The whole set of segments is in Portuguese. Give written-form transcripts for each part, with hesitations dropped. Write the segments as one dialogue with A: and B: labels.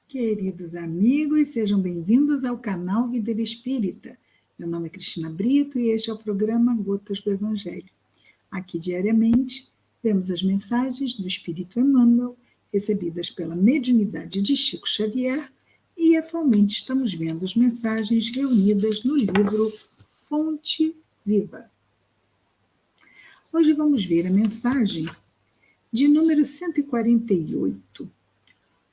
A: Queridos amigos, sejam bem-vindos ao canal Vida Espírita. Meu nome é Cristina Brito e este é o programa Gotas do Evangelho. Aqui, diariamente, vemos as mensagens do Espírito Emmanuel, recebidas pela mediunidade de Chico Xavier, e atualmente estamos vendo as mensagens reunidas no livro Fonte Viva. Hoje vamos ver a mensagem de número 148.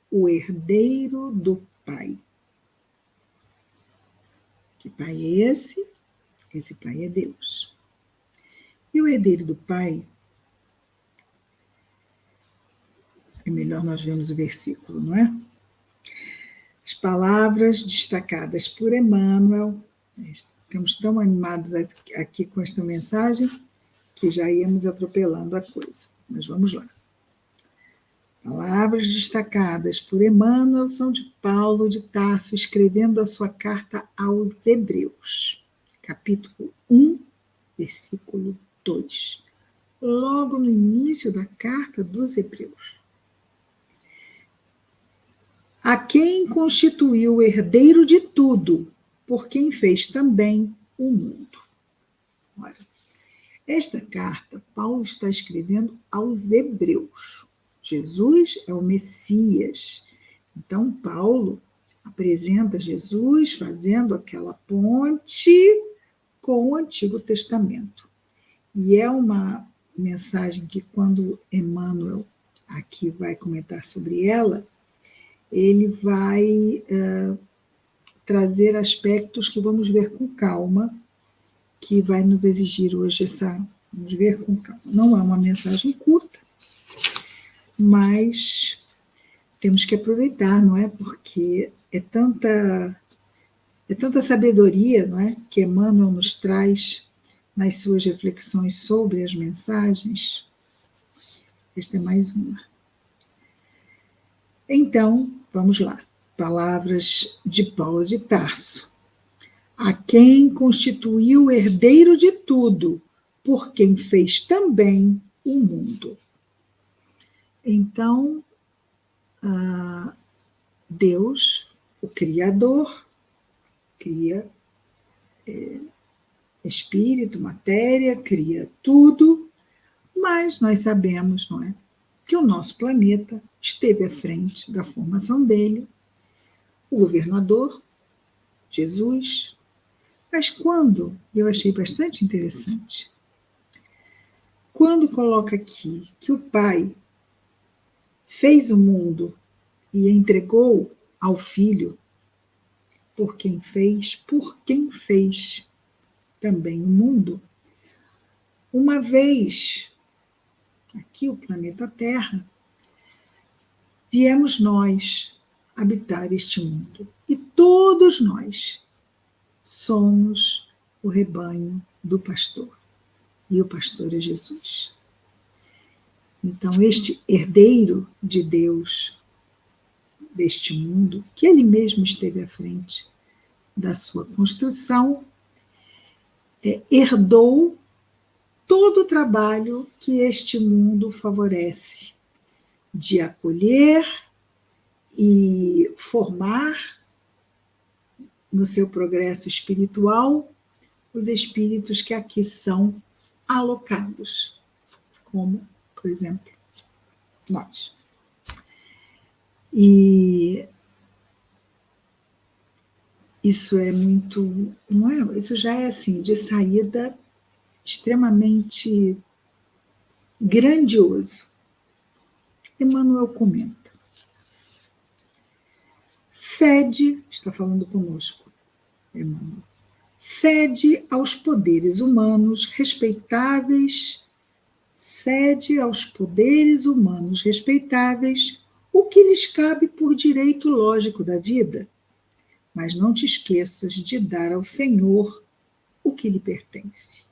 A: O herdeiro do Pai. Que Pai é esse? Esse Pai é Deus. E o herdeiro do Pai, é melhor nós vermos o versículo, não é? As palavras destacadas por Emmanuel, estamos tão animados aqui com esta mensagem, que já íamos atropelando a coisa. Mas vamos lá. Palavras destacadas por Emmanuel são de Paulo de Tarso, escrevendo a sua carta aos Hebreus, capítulo 1, versículo 2, logo no início da carta dos Hebreus. A quem constituiu o herdeiro de tudo, por quem fez também o mundo. Ora, esta carta Paulo está escrevendo aos Hebreus. Jesus é o Messias. Então, Paulo apresenta Jesus fazendo aquela ponte com o Antigo Testamento. E é uma mensagem que, quando Emmanuel aqui vai comentar sobre ela, ele vai trazer aspectos que vamos ver com calma, que vai nos exigir hoje vamos ver com calma. Não é uma mensagem curta, mas temos que aproveitar, não é? Porque é tanta sabedoria, não é? Que Emmanuel nos traz nas suas reflexões sobre as mensagens. Esta é mais uma. Então, vamos lá. Palavras de Paulo de Tarso. A quem constituiu o herdeiro de tudo, por quem fez também o mundo. Então, Deus, o Criador, cria espírito, matéria, cria tudo, mas nós sabemos, não é, que o nosso planeta esteve à frente da formação dele, o governador, Jesus. Mas quando, eu achei bastante interessante, quando coloca aqui que o Pai fez o mundo e entregou ao Filho, por quem fez também o mundo. Uma vez, aqui o planeta Terra, viemos nós habitar este mundo. E todos nós somos o rebanho do pastor. E o pastor é Jesus. Então, este herdeiro de Deus, deste mundo, que ele mesmo esteve à frente da sua construção, herdou todo o trabalho que este mundo favorece, de acolher e formar no seu progresso espiritual os espíritos que aqui são alocados, como, por exemplo, nós. E isso é muito, não é? Isso já é assim, de saída extremamente grandioso. Emmanuel comenta. Cede, está falando conosco, Emmanuel, cede aos poderes humanos respeitáveis o que lhes cabe por direito lógico da vida, mas não te esqueças de dar ao Senhor o que lhe pertence.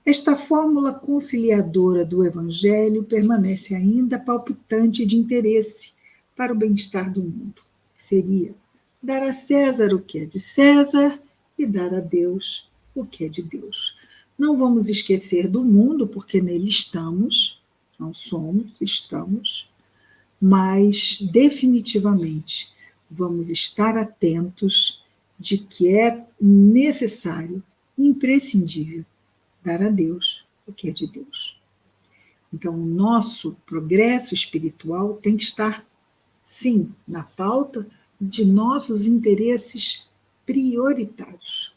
A: Esta fórmula conciliadora do Evangelho permanece ainda palpitante de interesse para o bem-estar do mundo. Seria dar a César o que é de César e dar a Deus o que é de Deus. Não vamos esquecer do mundo, porque nele estamos, não somos, estamos, mas definitivamente vamos estar atentos de que é necessário, imprescindível, dar a Deus o que é de Deus. Então, o nosso progresso espiritual tem que estar, sim, na pauta de nossos interesses prioritários.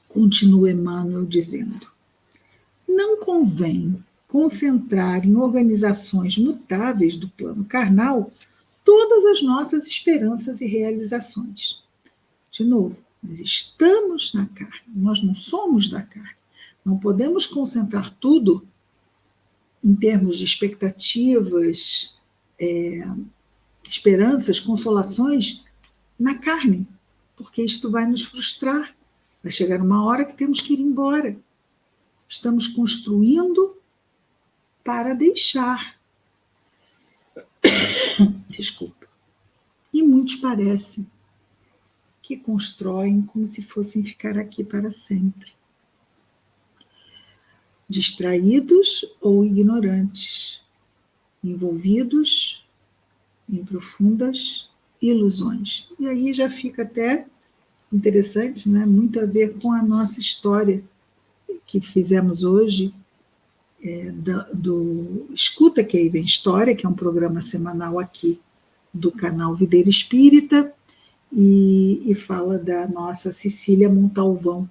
A: Continua Emmanuel dizendo: não convém concentrar em organizações mutáveis do plano carnal todas as nossas esperanças e realizações. De novo, nós estamos na carne, nós não somos da carne. Não podemos concentrar tudo em termos de expectativas, esperanças, consolações na carne, porque isto vai nos frustrar. Vai chegar uma hora que temos que ir embora. Estamos construindo para deixar. Desculpa. E muitos parecem que constroem como se fossem ficar aqui para sempre. Distraídos ou ignorantes, envolvidos em profundas ilusões. E aí já fica até interessante, né? Muito a ver com a nossa história que fizemos hoje, do Escuta Que Aí Vem História, que é um programa semanal aqui do canal Videira Espírita, e fala da nossa Cecília Montalvão,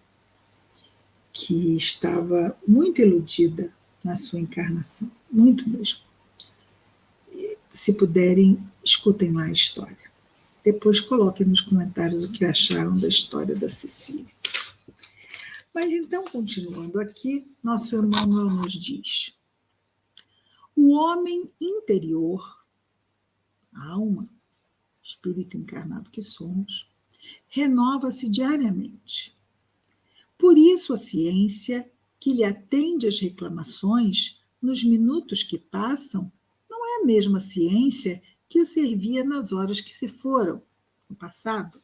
A: que estava muito iludida na sua encarnação, muito mesmo. Se puderem, escutem lá a história. Depois coloquem nos comentários o que acharam da história da Cecília. Mas então, continuando aqui, nosso Emmanuel nos diz: o homem interior, a alma, espírito encarnado que somos, renova-se diariamente. Por isso a ciência, que lhe atende às reclamações nos minutos que passam, não é a mesma ciência que o servia nas horas que se foram, no passado.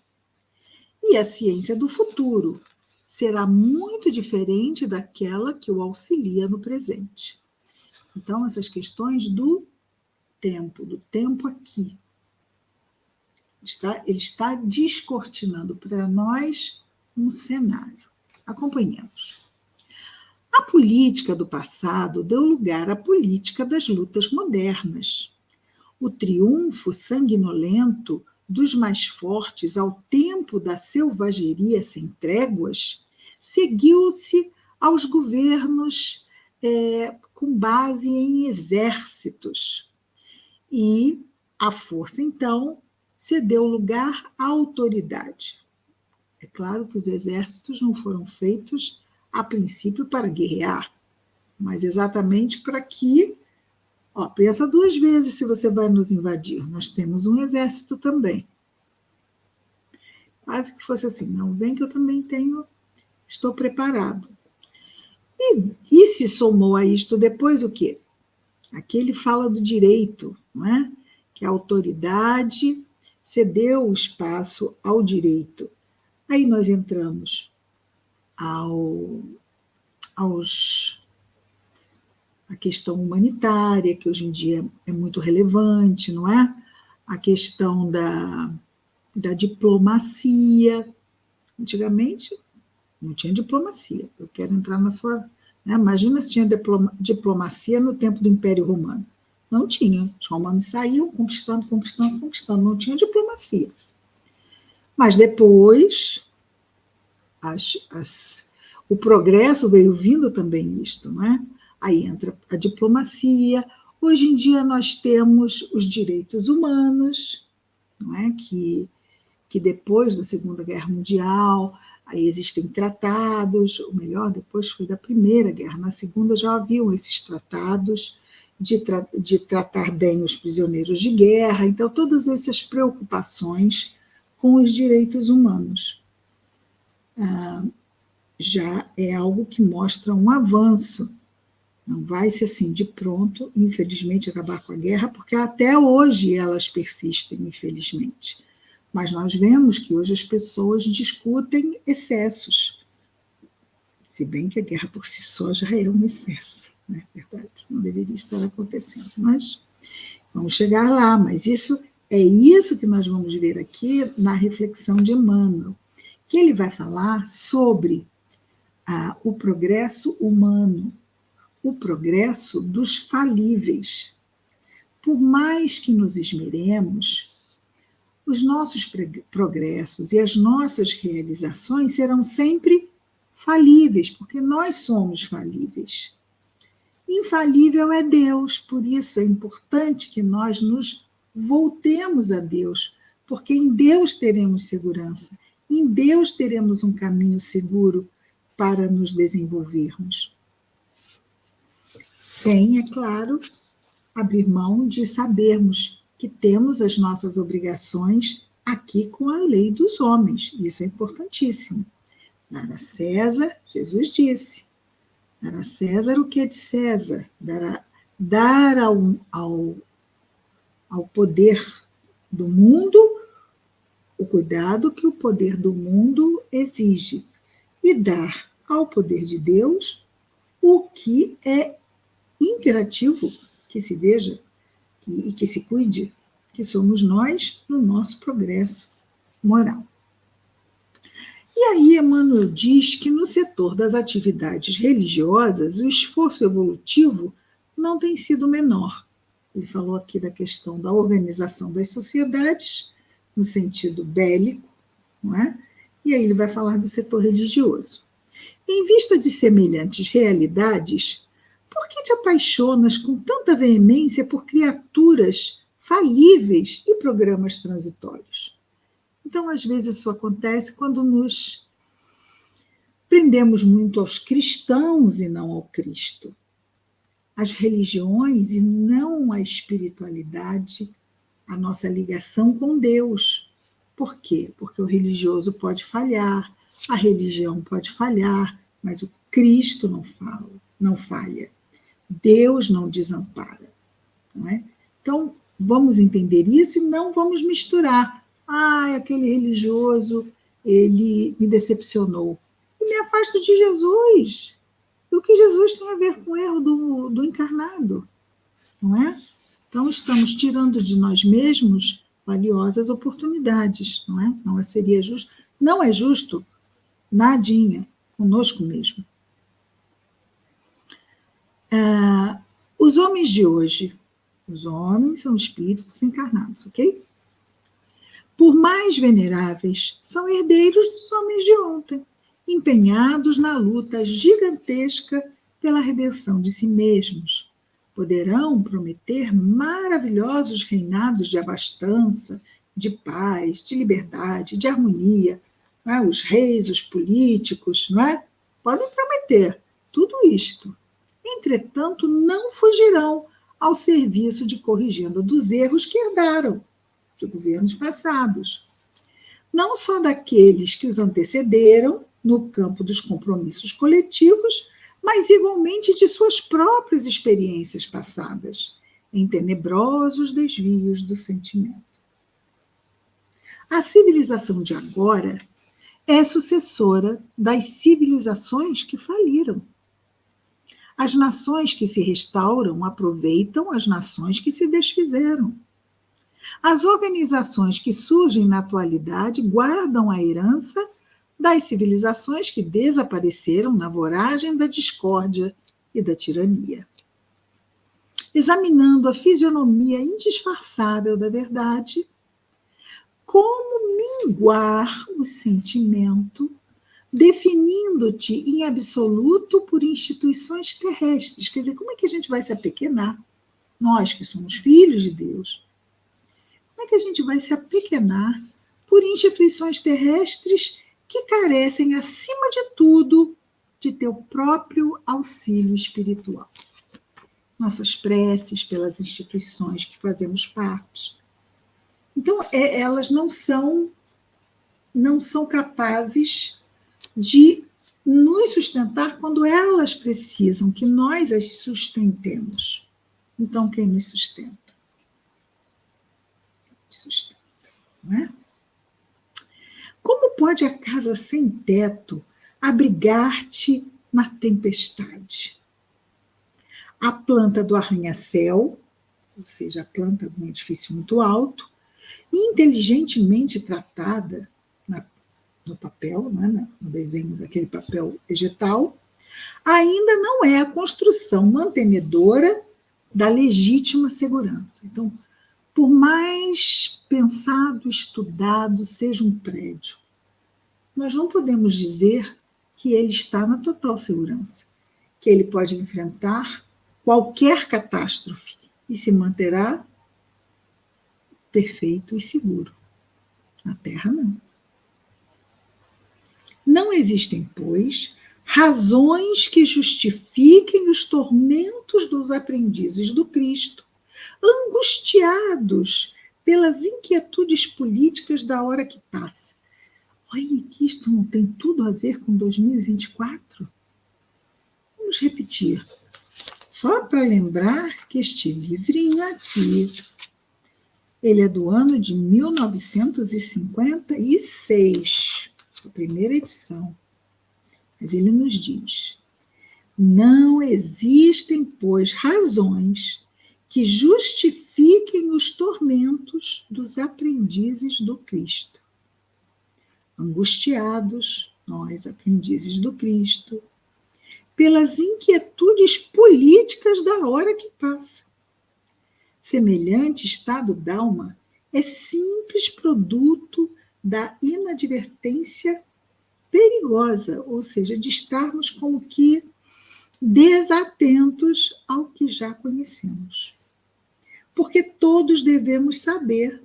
A: E a ciência do futuro será muito diferente daquela que o auxilia no presente. Então, essas questões do tempo aqui. Ele está descortinando para nós um cenário. Acompanhemos. A política do passado deu lugar à política das lutas modernas. O triunfo sanguinolento dos mais fortes ao tempo da selvageria sem tréguas seguiu-se aos governos com base em exércitos. E a força, então, cedeu lugar à autoridade. É claro que os exércitos não foram feitos, a princípio, para guerrear, mas exatamente para que... pensa duas vezes se você vai nos invadir. Nós temos um exército também. Quase que fosse assim, não vem que eu também estou preparado. E se somou a isto depois o quê? Aqui ele fala do direito, não é? Que a autoridade cedeu o espaço ao direito. Aí nós entramos a questão humanitária, que hoje em dia é muito relevante, não é? A questão da diplomacia. Antigamente não tinha diplomacia. Eu quero entrar na sua... Né? Imagina se tinha diplomacia no tempo do Império Romano. Não tinha. Os romanos saíam conquistando, não tinha diplomacia. Mas depois, o progresso veio vindo também nisto, não é? Aí entra a diplomacia. Hoje em dia nós temos os direitos humanos, não é? Que depois da Segunda Guerra Mundial, aí existem tratados, ou melhor, depois foi da Primeira Guerra, na Segunda já haviam esses tratados de tratar bem os prisioneiros de guerra, então todas essas preocupações com os direitos humanos. Já é algo que mostra um avanço. Não vai ser assim de pronto, infelizmente, acabar com a guerra, porque até hoje elas persistem, infelizmente. Mas nós vemos que hoje as pessoas discutem excessos. Se bem que a guerra por si só já é um excesso. Não é verdade? Não deveria estar acontecendo, mas vamos chegar lá. Mas isso que nós vamos ver aqui na reflexão de Emmanuel, que ele vai falar sobre o progresso humano, o progresso dos falíveis. Por mais que nos esmeremos, os nossos progressos e as nossas realizações serão sempre falíveis, porque nós somos falíveis. Infalível é Deus, por isso é importante que nós nos voltemos a Deus, porque em Deus teremos segurança, em Deus teremos um caminho seguro para nos desenvolvermos. Sem, é claro, abrir mão de sabermos que temos as nossas obrigações aqui com a lei dos homens. Isso é importantíssimo. Dar a César, Jesus disse, dar a César o que é de César, dar ao poder do mundo o cuidado que o poder do mundo exige e dar ao poder de Deus o que é imperativo que se veja e que se cuide, que somos nós no nosso progresso moral. E aí Emmanuel diz que no setor das atividades religiosas, o esforço evolutivo não tem sido menor. Ele falou aqui da questão da organização das sociedades, no sentido bélico, não é? E aí ele vai falar do setor religioso. Em vista de semelhantes realidades, por que te apaixonas com tanta veemência por criaturas falíveis e programas transitórios? Então, às vezes, isso acontece quando nos prendemos muito aos cristãos e não ao Cristo, às religiões e não à espiritualidade, a nossa ligação com Deus. Por quê? Porque o religioso pode falhar, a religião pode falhar, mas o Cristo não falha. Deus não desampara. Não é? Então, vamos entender isso e não vamos misturar. Aquele religioso, ele me decepcionou. E me afasto de Jesus. E o que Jesus tem a ver com o erro do encarnado? Não é? Então, estamos tirando de nós mesmos valiosas oportunidades, não é? Não seria justo. Não é justo nadinha conosco mesmo. Os homens de hoje, os homens são espíritos encarnados, ok? Por mais veneráveis, são herdeiros dos homens de ontem, empenhados na luta gigantesca pela redenção de si mesmos. Poderão prometer maravilhosos reinados de abastança, de paz, de liberdade, de harmonia. Não é? Os reis, os políticos, não é? Podem prometer tudo isto. Entretanto, não fugirão ao serviço de corrigenda dos erros que herdaram de governos passados. Não só daqueles que os antecederam no campo dos compromissos coletivos, mas igualmente de suas próprias experiências passadas, em tenebrosos desvios do sentimento. A civilização de agora é sucessora das civilizações que faliram. As nações que se restauram aproveitam as nações que se desfizeram. As organizações que surgem na atualidade guardam a herança das civilizações que desapareceram na voragem da discórdia e da tirania. Examinando a fisionomia indisfarçável da verdade, como minguar o sentimento, definindo-te em absoluto por instituições terrestres? Quer dizer, como é que a gente vai se apequenar? Nós que somos filhos de Deus, como é que a gente vai se apequenar por instituições terrestres que carecem, acima de tudo, de teu próprio auxílio espiritual? Nossas preces pelas instituições que fazemos parte. Então, elas não são capazes de nos sustentar quando elas precisam que nós as sustentemos. Então, quem nos sustenta? Sustenta, não é? Como pode a casa sem teto abrigar-te na tempestade? a planta do arranha-céu, ou seja, a planta de um edifício muito alto, inteligentemente tratada no papel, né, no desenho daquele papel vegetal, ainda não é a construção mantenedora da legítima segurança. Então, por mais pensado, estudado seja um prédio, nós não podemos dizer que ele está na total segurança, que ele pode enfrentar qualquer catástrofe e se manterá perfeito e seguro. Na Terra, não. Não existem, pois, razões que justifiquem os tormentos dos aprendizes do Cristo, angustiados pelas inquietudes políticas da hora que passa. Olha, que isto não tem tudo a ver com 2024? Vamos repetir. Só para lembrar que este livrinho aqui, ele é do ano de 1956, a primeira edição. Mas ele nos diz: não existem, pois, razões que justifiquem os tormentos dos aprendizes do Cristo. Angustiados, nós, aprendizes do Cristo, pelas inquietudes políticas da hora que passa. Semelhante estado d'alma é simples produto da inadvertência perigosa, ou seja, de estarmos como que desatentos ao que já conhecemos. Porque todos devemos saber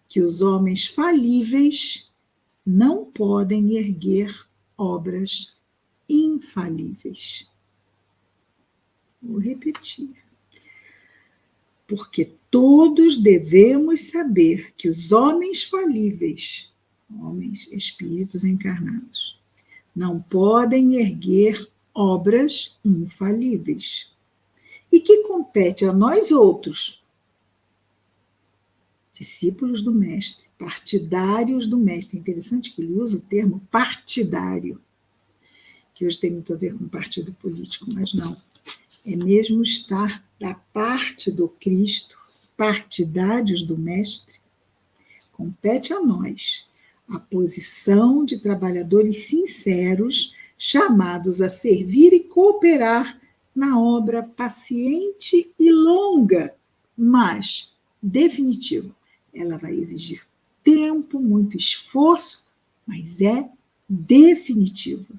A: que os homens falíveis não podem erguer obras infalíveis. Vou repetir. Porque todos devemos saber que os homens falíveis, homens, espíritos encarnados, não podem erguer obras infalíveis. E que compete a nós outros, discípulos do Mestre, partidários do Mestre. É interessante que ele usa o termo partidário, que hoje tem muito a ver com partido político, mas não. É mesmo estar da parte do Cristo, partidários do Mestre. Compete a nós a posição de trabalhadores sinceros, chamados a servir e cooperar na obra paciente e longa, mas definitiva. Ela vai exigir tempo, muito esforço, mas é definitiva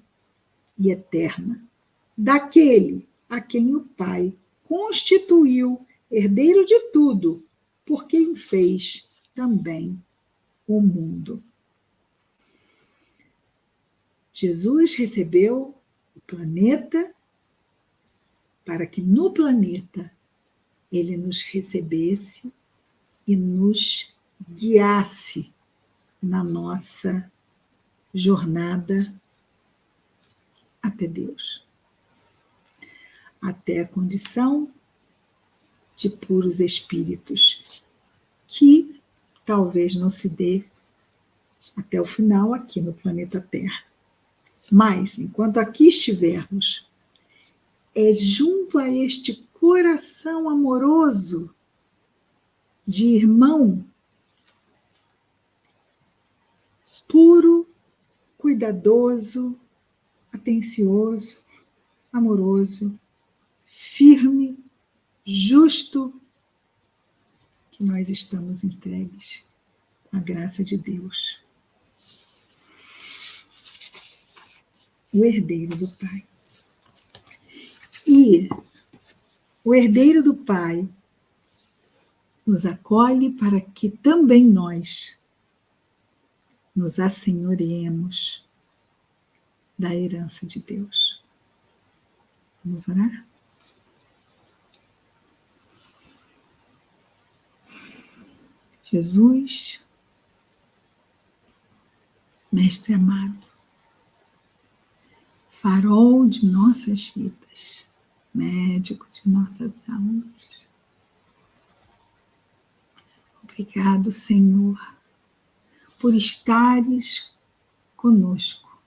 A: e eterna. Daquele a quem o Pai constituiu herdeiro de tudo, por quem fez também o mundo. Jesus recebeu o planeta para que no planeta ele nos recebesse e nos guiasse na nossa jornada até Deus, até a condição de puros espíritos, que talvez não se dê até o final aqui no planeta Terra. Mas, enquanto aqui estivermos, é junto a este coração amoroso de irmão, puro, cuidadoso, atencioso, amoroso, firme, justo, que nós estamos entregues à graça de Deus. O herdeiro do Pai. E o herdeiro do Pai nos acolhe para que também nós nos assenhoreemos da herança de Deus. Vamos orar? Jesus, Mestre amado, farol de nossas vidas, médico de nossas almas. Obrigado, Senhor, por estares conosco,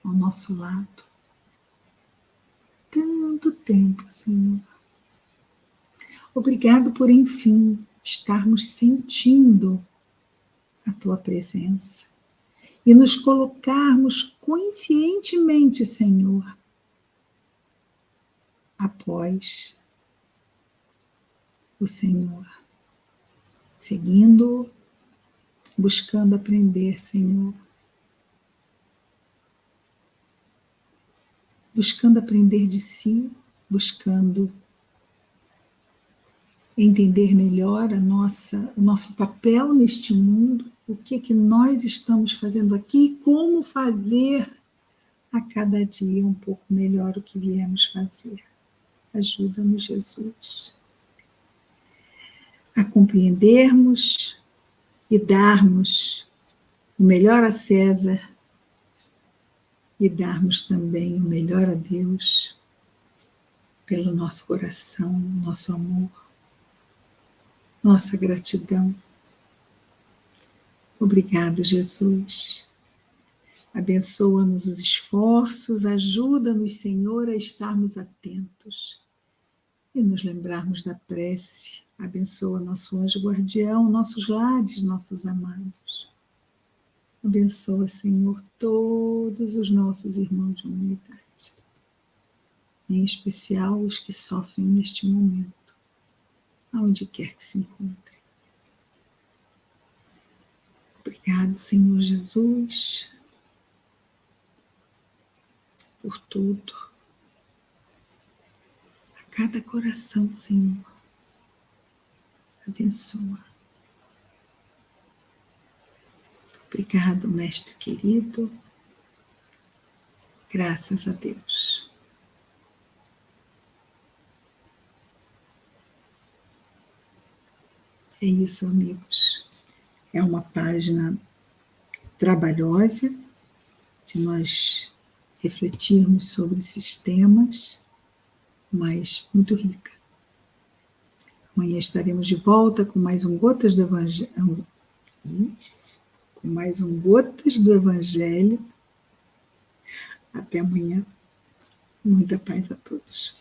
A: ao nosso lado, tão tanto tempo, Senhor. Obrigado por, enfim, estarmos sentindo a Tua presença e nos colocarmos conscientemente, Senhor, após o Senhor, seguindo, buscando aprender, Senhor, buscando aprender de si, buscando entender melhor o nosso papel neste mundo, o que nós estamos fazendo aqui, como fazer a cada dia um pouco melhor o que viemos fazer. Ajuda-nos, Jesus, a compreendermos e darmos o melhor a César e darmos também o melhor a Deus pelo nosso coração, nosso amor, nossa gratidão. Obrigado, Jesus. Abençoa-nos os esforços, ajuda-nos, Senhor, a estarmos atentos e nos lembrarmos da prece. Abençoa nosso anjo guardião, nossos lares, nossos amados. Abençoa, Senhor, todos os nossos irmãos de humanidade, em especial os que sofrem neste momento, aonde quer que se encontrem. Obrigado, Senhor Jesus, por tudo. A cada coração, Senhor, abençoa. Obrigado, Mestre querido. Graças a Deus. É isso, amigos. É uma página trabalhosa de nós refletirmos sobre esses temas, mas muito rica. Amanhã estaremos de volta com mais um Gotas do Evangelho. Com mais um Gotas do Evangelho. Até amanhã. Muita paz a todos.